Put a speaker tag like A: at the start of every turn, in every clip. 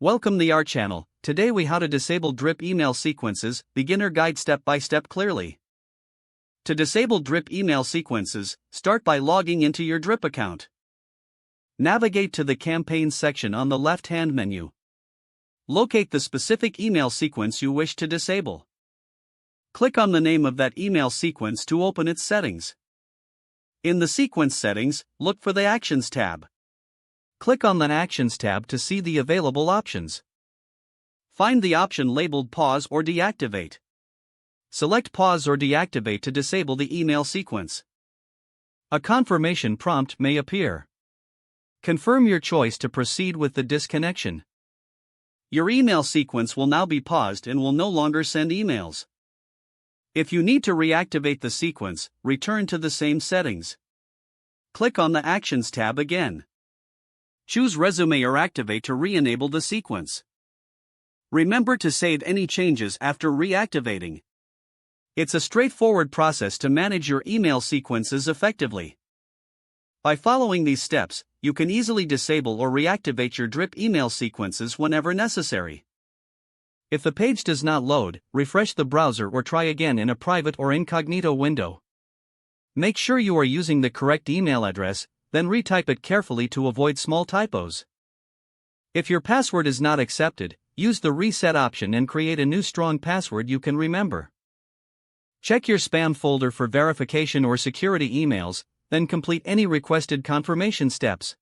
A: Welcome the our channel. Today we how to disable drip email sequences, beginner guide step by step clearly. To disable drip email sequences, start by logging into your drip account. Navigate to the campaigns section on the left-hand menu. Locate the specific email sequence you wish to disable. Click on the name of that email sequence to open its settings. In the sequence settings, look for the Actions tab. Click on the Actions tab to see the available options. Find the option labeled Pause or Deactivate. Select Pause or Deactivate to disable the email sequence. A confirmation prompt may appear. Confirm your choice to proceed with the disconnection. Your email sequence will now be paused and will no longer send emails. If you need to reactivate the sequence, return to the same settings. Click on the Actions tab again. Choose Resume or Activate to re-enable the sequence. Remember to save any changes after reactivating. It's a straightforward process to manage your email sequences effectively. By following these steps, you can easily disable or reactivate your drip email sequences whenever necessary. If the page does not load, refresh the browser or try again in a private or incognito window. Make sure you are using the correct email address, then retype it carefully to avoid small typos. If your password is not accepted, use the reset option and create a new strong password you can remember. Check your spam folder for verification or security emails, then complete any requested confirmation steps.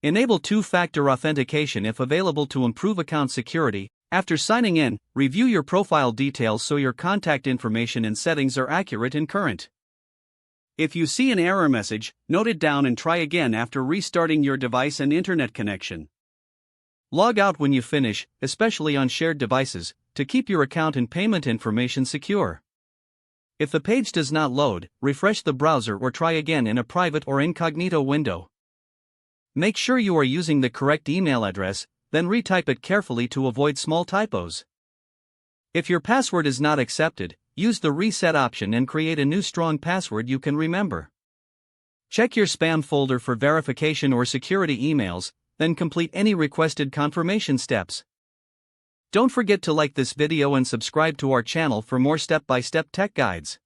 A: Enable two-factor authentication if available to improve account security. After signing in, review your profile details so your contact information and settings are accurate and current. If you see an error message, note it down and try again after restarting your device and internet connection. Log out when you finish, especially on shared devices, to keep your account and payment information secure. If the page does not load, refresh the browser or try again in a private or incognito window. Make sure you are using the correct email address, then retype it carefully to avoid small typos. If your password is not accepted, use the reset option and create a new strong password you can remember. Check your spam folder for verification or security emails, then complete any requested confirmation steps. Don't forget to like this video and subscribe to our channel for more step-by-step tech guides.